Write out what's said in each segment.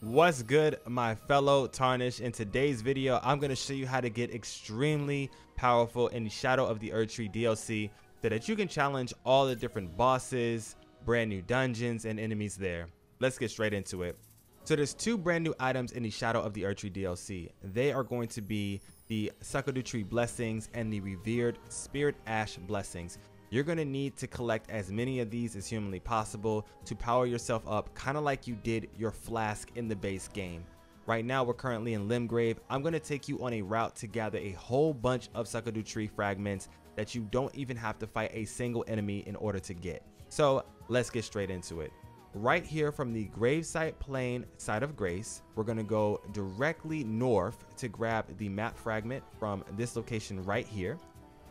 What's good, my fellow Tarnish? In today's video, I'm going to show you how to get extremely powerful in the Shadow of the Erdtree DLC so that you can challenge all the different bosses, brand new dungeons, and enemies there. Let's get straight into it. So there's two brand new items in the Shadow of the Erdtree DLC. They are going to be the Scadutree Blessings and the Revered Spirit Ash Blessings. You're going to need to collect as many of these as humanly possible to power yourself up, kind of like you did your flask in the base game. Right now, we're currently in Limgrave. I'm going to take you on a route to gather a whole bunch of Scadutree Fragments that you don't even have to fight a single enemy in order to get. So let's get straight into it. Right here from the Gravesite Plain side of Grace, we're going to go directly north to grab the map fragment from this location right here.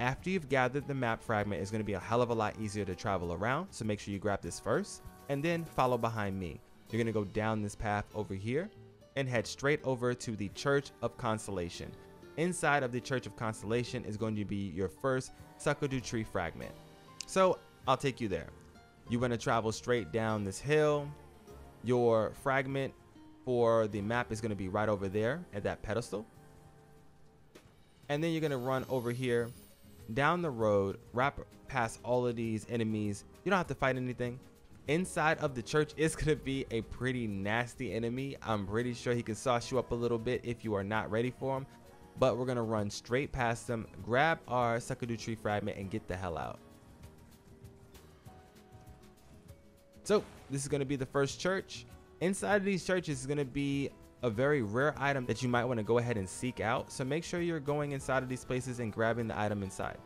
After you've gathered the map fragment, it's going to be a hell of a lot easier to travel around, so make sure you grab this first and then follow behind me. You're going to go down this path over here and head straight over to the Church of Constellation. Inside of the Church of Constellation is going to be your first Scadutree Fragment. So I'll take you there. You want to travel straight down this hill. Your fragment for the map is going to be right over there at that pedestal. And then you're going to run over here down the road, wrap past all of these enemies. You don't have to fight anything. Inside of the church is going to be a pretty nasty enemy. I'm pretty sure he can sauce you up a little bit if you are not ready for him. But we're going to run straight past him, grab our Scadutree Fragment, and get the hell out. So this is going to be the first church. Inside of these churches is going to be a very rare item that you might want to go ahead and seek out. So make sure you're going inside of these places and grabbing the item inside.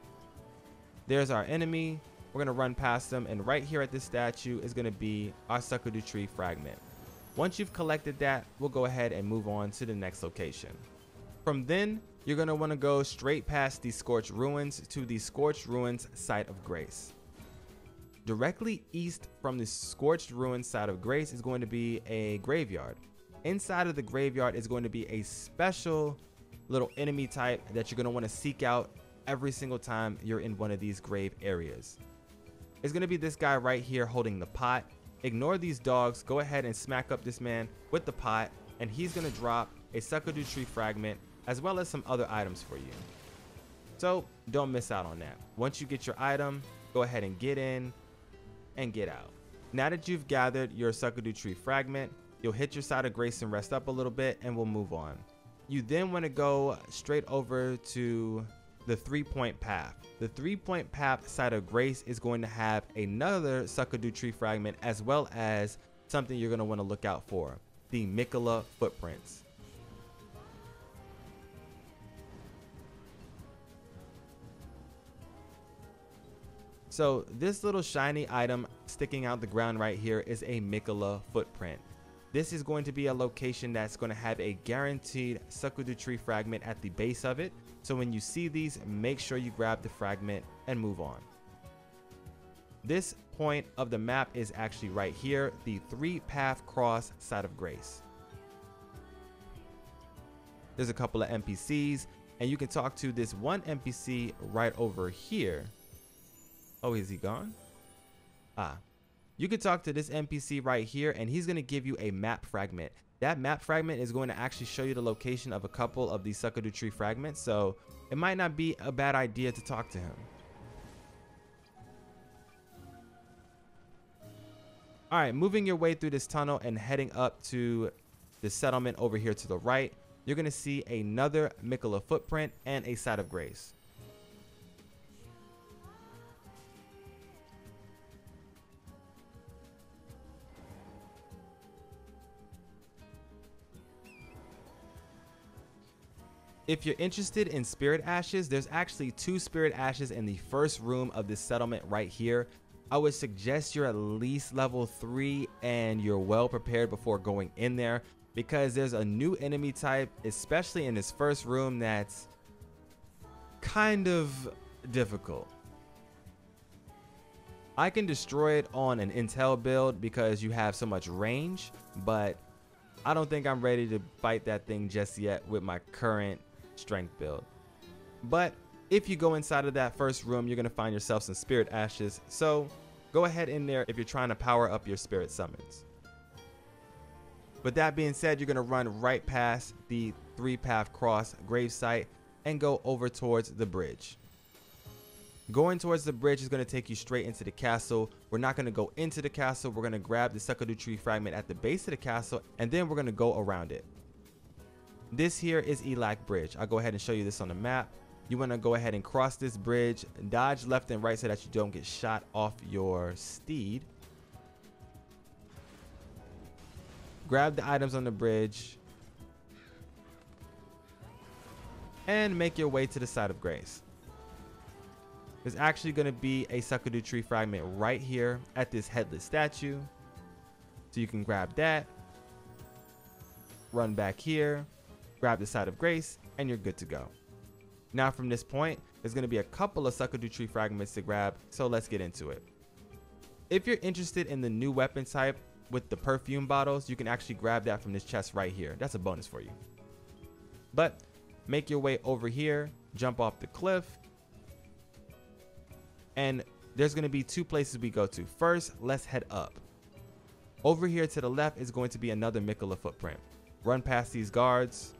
There's our enemy. We're going to run past them. And right here at this statue is going to be our Scadutree Fragment. Once you've collected that, we'll go ahead and move on to the next location. From then, you're going to want to go straight past the Scorched Ruins to the Scorched Ruins site of Grace. Directly east from the Scorched Ruins site of Grace is going to be a graveyard. Inside of the graveyard is going to be a special little enemy type that you're going to want to seek out every single time you're in one of these grave areas. It's going to be this guy right here holding the pot. Ignore these dogs. Go ahead and smack up this man with the pot, and he's going to drop a Scadutree Fragment as well as some other items for you. So don't miss out on that. Once you get your item, go ahead and get in and get out. Now that you've gathered your Scadutree Fragment, you'll hit your side of Grace and rest up a little bit, and we'll move on. You then want to go straight over to the 3-point path. The 3-point path side of Grace is going to have another Scadutree Fragment as well as something you're going to want to look out for, the Mikola Footprints. So this little shiny item sticking out the ground right here is a Mikola Footprint. This is going to be a location that's going to have a guaranteed Scadutree Fragment at the base of it. So when you see these, make sure you grab the fragment and move on. This point of the map is actually right here, the 3-path cross side of Grace. There's a couple of NPCs, and you can talk to this one NPC right over here. Oh, is he gone? You can talk to this NPC right here, and he's going to give you a map fragment. That map fragment is going to actually show you the location of a couple of these Scadutree Fragments, so it might not be a bad idea to talk to him. All right, moving your way through this tunnel and heading up to the settlement over here to the right, you're going to see another Mikola Footprint and a side of Grace. If you're interested in spirit ashes, there's actually 2 spirit ashes in the first room of this settlement right here. I would suggest you're at least level 3 and you're well prepared before going in there, because there's a new enemy type, especially in this first room, that's kind of difficult. I can destroy it on an intel build because you have so much range, but I don't think I'm ready to fight that thing just yet with my current strength build. But if you go inside of that first room, you're going to find yourself some spirit ashes, so go ahead in there if you're trying to power up your spirit summons. With that being said, you're going to run right past the 3-path cross Gravesite and go over towards the bridge. Going towards the bridge is going to take you straight into the castle. We're not going to go into the castle. We're going to grab the Scadutree Fragment at the base of the castle, and then we're going to go around it. This here is Elac Bridge. I'll go ahead and show you this on the map. You want to go ahead and cross this bridge, dodge left and right so that you don't get shot off your steed. Grab the items on the bridge and make your way to the side of grace. There's actually going to be a Scadutree Fragment right here at this headless statue. So you can grab that, run back here, grab the side of grace, and you're good to go. Now from this point, there's going to be a couple of Scadutree Fragments to grab, so let's get into it. If you're interested in the new weapon type with the perfume bottles, you can actually grab that from this chest right here. That's a bonus for you. But make your way over here, jump off the cliff, and there's going to be 2 places we go to. First, let's head up. Over here to the left is going to be another Miquella footprint. Run past these guards.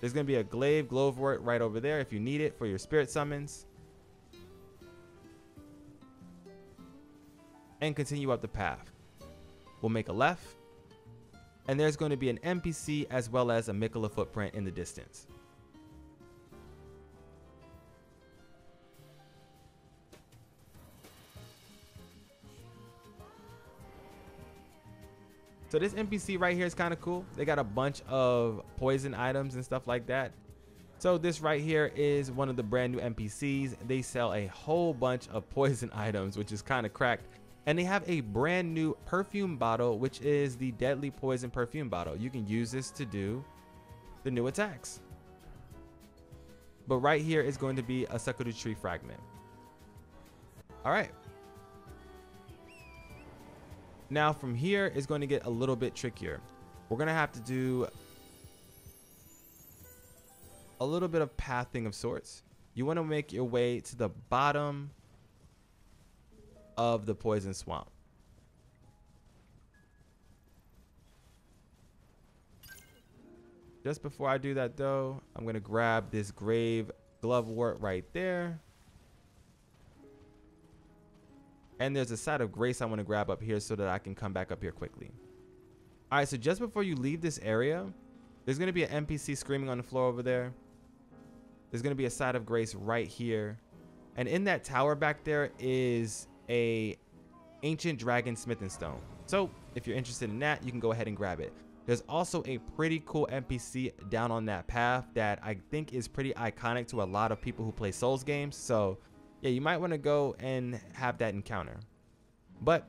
There's going to be a glaive glowwort right over there if you need it for your spirit summons. And continue up the path. We'll make a left. And there's going to be an NPC as well as a Miquella footprint in the distance. So this NPC right here is kind of cool. They got a bunch of poison items and stuff like that. So this right here is one of the brand new NPCs. They sell a whole bunch of poison items, which is kind of cracked. And they have a brand new perfume bottle, which is the deadly poison perfume bottle. You can use this to do the new attacks. But right here is going to be a Scadutree Fragment. All right. Now from here is going to get a little bit trickier. We're going to have to do a little bit of pathing of sorts. You want to make your way to the bottom of the poison swamp. Just before I do that though, I'm going to grab this grave glowwort right there. And there's a side of grace I want to grab up here so that I can come back up here quickly. All right, so just before you leave this area, there's going to be an NPC screaming on the floor over there. There's going to be a side of grace right here. And in that tower back there is a ancient dragon smithing stone. So if you're interested in that, you can go ahead and grab it. There's also a pretty cool NPC down on that path that I think is pretty iconic to a lot of people who play Souls games. So yeah, you might want to go and have that encounter. But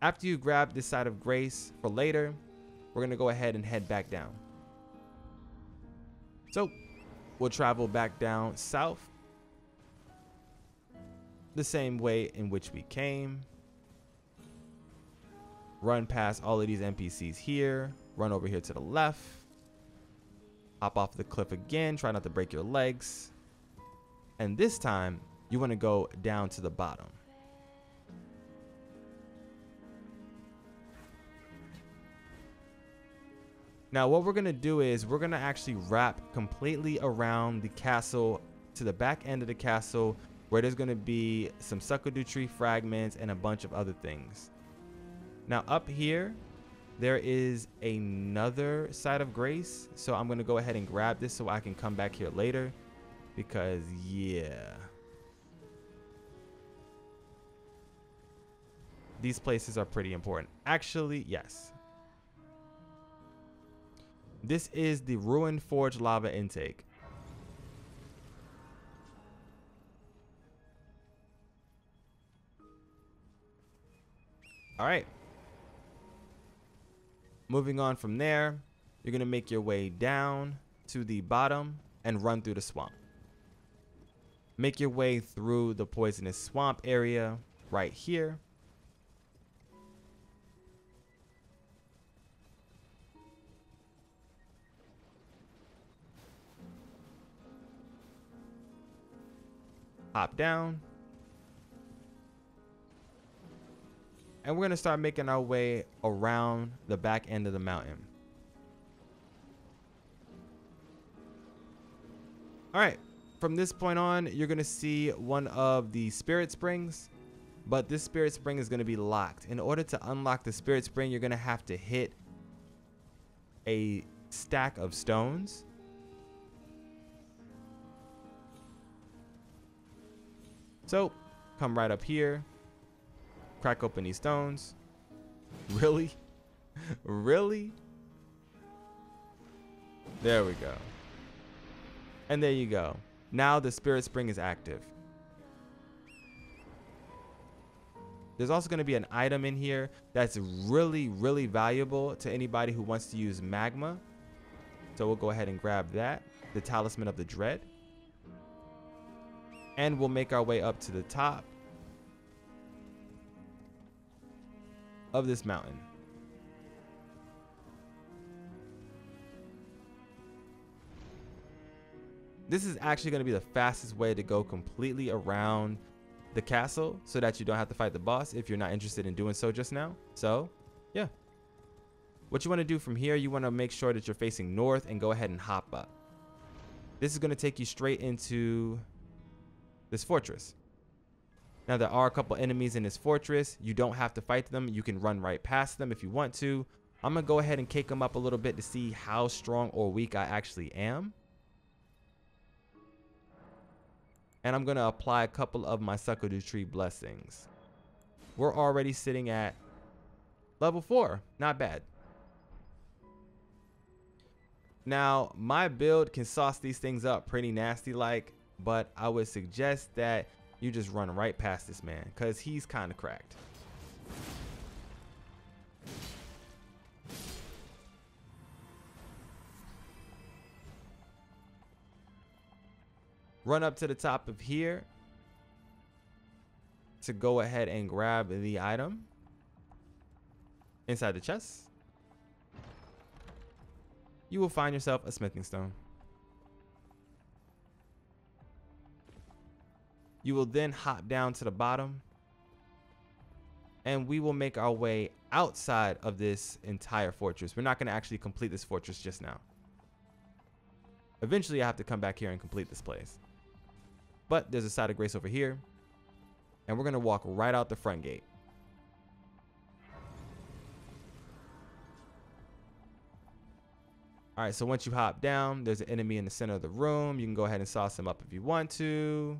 after you grab this side of grace for later, we're going to go ahead and head back down. So we'll travel back down south the same way in which we came. Run past all of these NPCs here. Run over here to the left. Hop off the cliff again. Try not to break your legs. And this time, you want to go down to the bottom. Now, what we're going to do is we're going to actually wrap completely around the castle to the back end of the castle, where there's going to be some Scadutree Fragments and a bunch of other things. Now up here, there is another side of grace. So I'm going to go ahead and grab this so I can come back here later. Because, yeah. These places are pretty important. Actually, yes. This is the Ruined Forge Lava Intake. All right. Moving on from there, you're going to make your way down to the bottom and run through the swamp. Make your way through the poisonous swamp area right here. hop down. And we're going to start making our way around the back end of the mountain. All right, from this point on, you're going to see one of the spirit springs, but this spirit spring is going to be locked. In order to unlock the spirit spring, you're going to have to hit a stack of stones. So come right up here, crack open these stones. Really? Really? There we go. And there you go. Now the spirit spring is active. There's also going to be an item in here that's really, really valuable to anybody who wants to use magma. So we'll go ahead and grab that, the Talisman of the Dread. And we'll make our way up to the top of this mountain. This is actually going to be the fastest way to go completely around the castle so that you don't have to fight the boss if you're not interested in doing so just now. So, yeah. What you want to do from here, you want to make sure that you're facing north and go ahead and hop up. This is going to take you straight into this fortress. Now, there are a couple enemies in this fortress. You don't have to fight them. You can run right past them if you want to. I'm going to go ahead and cake them up a little bit to see how strong or weak I actually am. And I'm going to apply a couple of my Scadutree blessings. We're already sitting at level 4. Not bad. Now, my build can sauce these things up pretty nasty like, but I would suggest that you just run right past this man because he's kind of cracked. Run up to the top of here to go ahead and grab the item inside the chest. You will find yourself a smithing stone. You will then hop down to the bottom and we will make our way outside of this entire fortress. We're not going to actually complete this fortress just now. Eventually I have to come back here and complete this place. But there's a side of grace over here, and we're going to walk right out the front gate. All right, so once you hop down, there's an enemy in the center of the room. You can go ahead and sauce him up if you want to.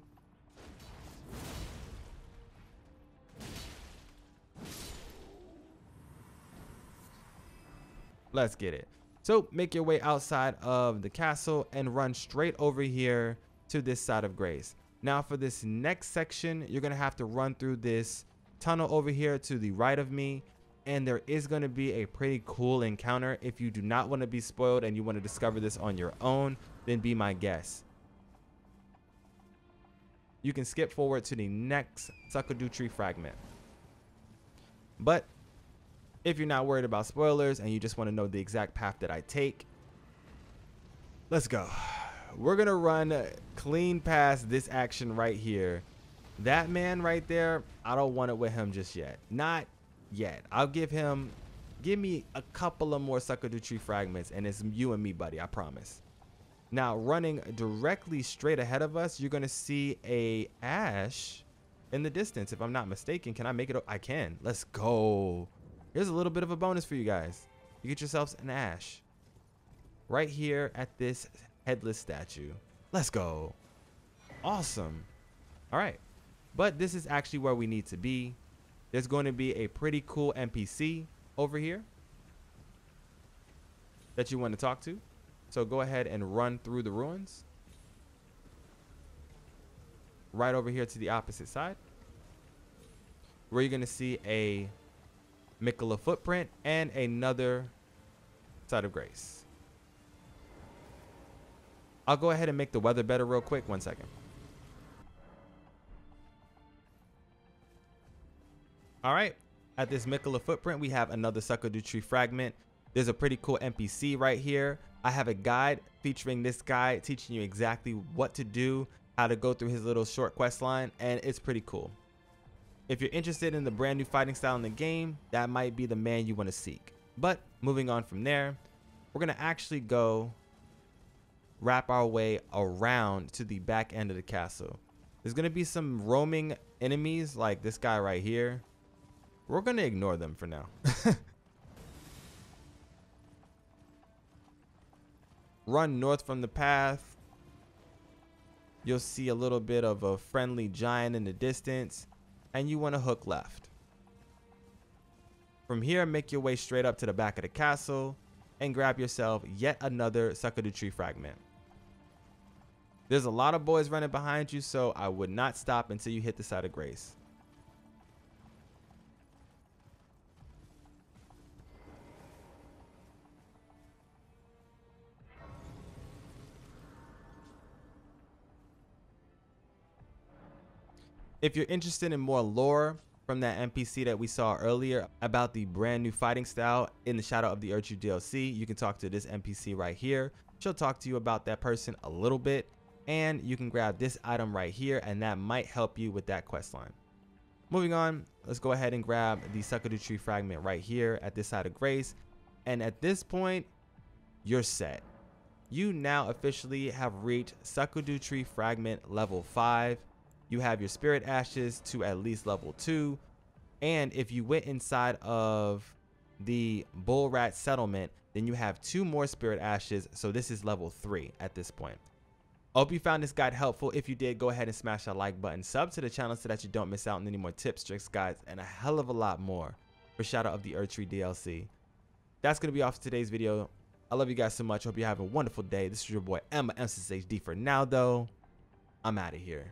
Let's get it. So make your way outside of the castle and run straight over here to this side of grace. Now for this next section, you're gonna have to run through this tunnel over here to the right of me, and there is gonna be a pretty cool encounter. If you do not want to be spoiled and you want to discover this on your own, then be my guest. You can skip forward to the next Scadutree Fragment. But if you're not worried about spoilers and you just want to know the exact path that I take, let's go. We're going to run clean past this action right here. That man right there, I don't want it with him just yet. Not yet. I'll give me a couple of more Scadutree Fragments and it's you and me, buddy, I promise. Now, running directly straight ahead of us, you're going to see a ash in the distance. If I'm not mistaken, can I make it? I can. Let's go. Here's a little bit of a bonus for you guys. You get yourselves an ash right here at this headless statue. Let's go. Awesome. All right. But this is actually where we need to be. There's going to be a pretty cool NPC over here that you want to talk to. So go ahead and run through the ruins. Right over here to the opposite side, where you're going to see a Miquella footprint and another side of grace. I'll go ahead and make the weather better real quick. 1 second. All right. At this Miquella footprint, we have another Scadutree Fragment. There's a pretty cool NPC right here. I have a guide featuring this guy teaching you exactly what to do how to go through his little short quest line, and it's pretty cool. If you're interested in the brand new fighting style in the game, that might be the man you want to seek. But moving on from there, we're going to actually go wrap our way around to the back end of the castle. There's going to be some roaming enemies like this guy right here. We're going to ignore them for now. Run north from the path. You'll see a little bit of a friendly giant in the distance, and you want to hook left. From here, make your way straight up to the back of the castle and grab yourself yet another Scadutree Fragment. There's a lot of boys running behind you, so I would not stop until you hit the site of grace. If you're interested in more lore from that NPC that we saw earlier about the brand new fighting style in the Shadow of the Erdtree DLC, you can talk to this NPC right here. She'll talk to you about that person a little bit, and you can grab this item right here, and that might help you with that quest line. Moving on, let's go ahead and grab the Scadutree Fragment right here at this side of grace, and at this point, you're set. You now officially have reached Scadutree Fragment level 5. You have your spirit ashes to at least level 2, and if you went inside of the bull rat settlement, then you have 2 more spirit ashes, so this is level 3 at this point. I hope you found this guide helpful. If you did, go ahead and smash that like button, sub to the channel so that you don't miss out on any more tips, tricks, guides, and a hell of a lot more for Shadow of the Erdtree DLC. That's going to be all for today's video. I love you guys so much. Hope you have a wonderful day. This is your boy MSensei for now, though. I'm out of here.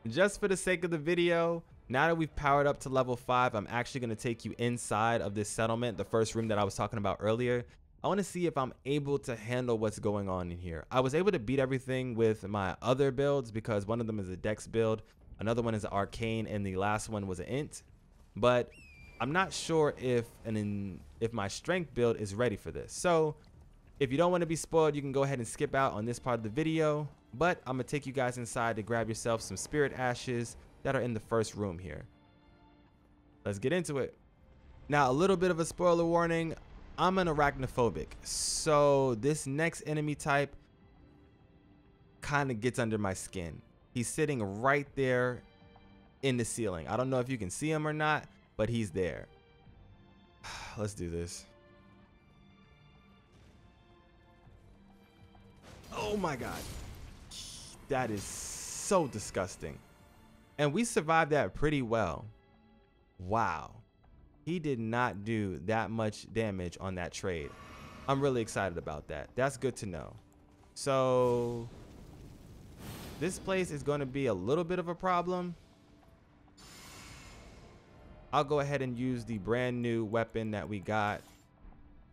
Just for the sake of the video, now that we've powered up to level 5, I'm actually going to take you inside of this settlement, the first room that I was talking about earlier. I want to see if I'm able to handle what's going on in here. I was able to beat everything with my other builds because one of them is a dex build, another one is an arcane, and the last one was an int. But I'm not sure if my strength build is ready for this. So if you don't want to be spoiled, you can go ahead and skip out on this part of the video. But I'm going to take you guys inside to grab yourself some spirit ashes that are in the first room here. Let's get into it. Now, a little bit of a spoiler warning. I'm an arachnophobic, so this next enemy type kind of gets under my skin. He's sitting right there in the ceiling. I don't know if you can see him or not, but he's there. Let's do this. Oh my God. That is so disgusting. And we survived that pretty well. Wow. He did not do that much damage on that trade. I'm really excited about that. That's good to know. So this place is going to be a little bit of a problem. I'll go ahead and use the brand new weapon that we got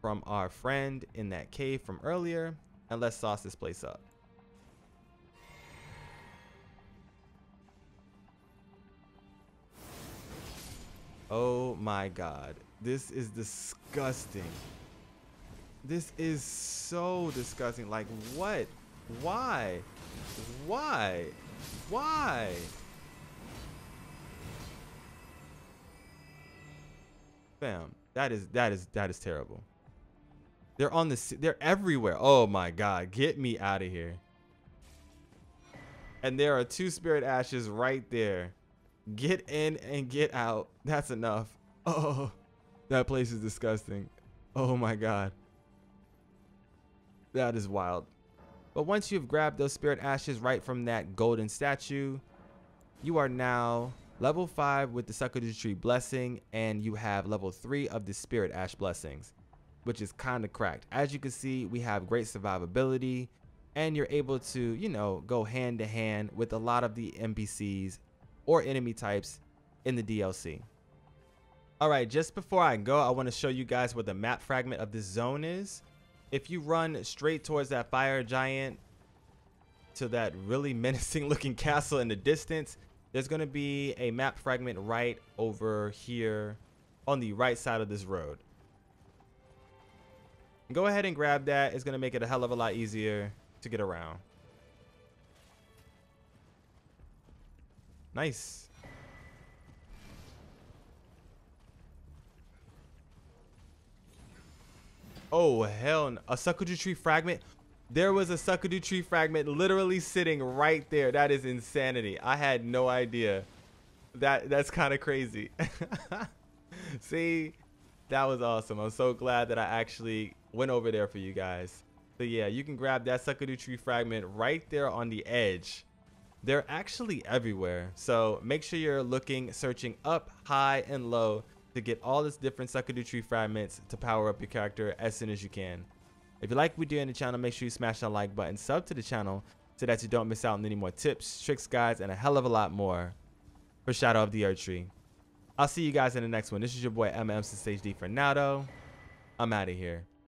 from our friend in that cave from earlier, and let's sauce this place up. Oh my God, this is disgusting. This is so disgusting. Like, what? Why? Why? Why? Fam, that is terrible. They're everywhere. Oh my God, get me out of here. And there are 2 spirit ashes right there. Get in and get out. That's enough. Oh, that place is disgusting. Oh my God. That is wild. But once you've grabbed those spirit ashes right from that golden statue, you are now level 5 with the Scadutree blessing, and you have level 3 of the spirit ash blessings, which is kind of cracked. As you can see, we have great survivability, and you're able to, you know, go hand to hand with a lot of the NPCs or enemy types in the DLC. All right, just before I go, I want to show you guys where the map fragment of this zone is. If you run straight towards that fire giant to that really menacing looking castle in the distance, there's going to be a map fragment right over here on the right side of this road. Go ahead and grab that. It's going to make it a hell of a lot easier to get around. Nice. Oh, hell no. A Scadutree Fragment. There was a Scadutree Fragment literally sitting right there. That is insanity. I had no idea. That's kind of crazy. See, that was awesome. I'm so glad that I actually went over there for you guys. So yeah, you can grab that Scadutree Fragment right there on the edge. They're actually everywhere. So make sure you're looking, searching up, high, and low to get all this different Scadutree Fragments to power up your character as soon as you can. If you like what we do on the channel, make sure you smash that like button, sub to the channel so that you don't miss out on any more tips, tricks, guides, and a hell of a lot more for Shadow of the Erdtree. I'll see you guys in the next one. This is your boy MSensei for now though. I'm out of here.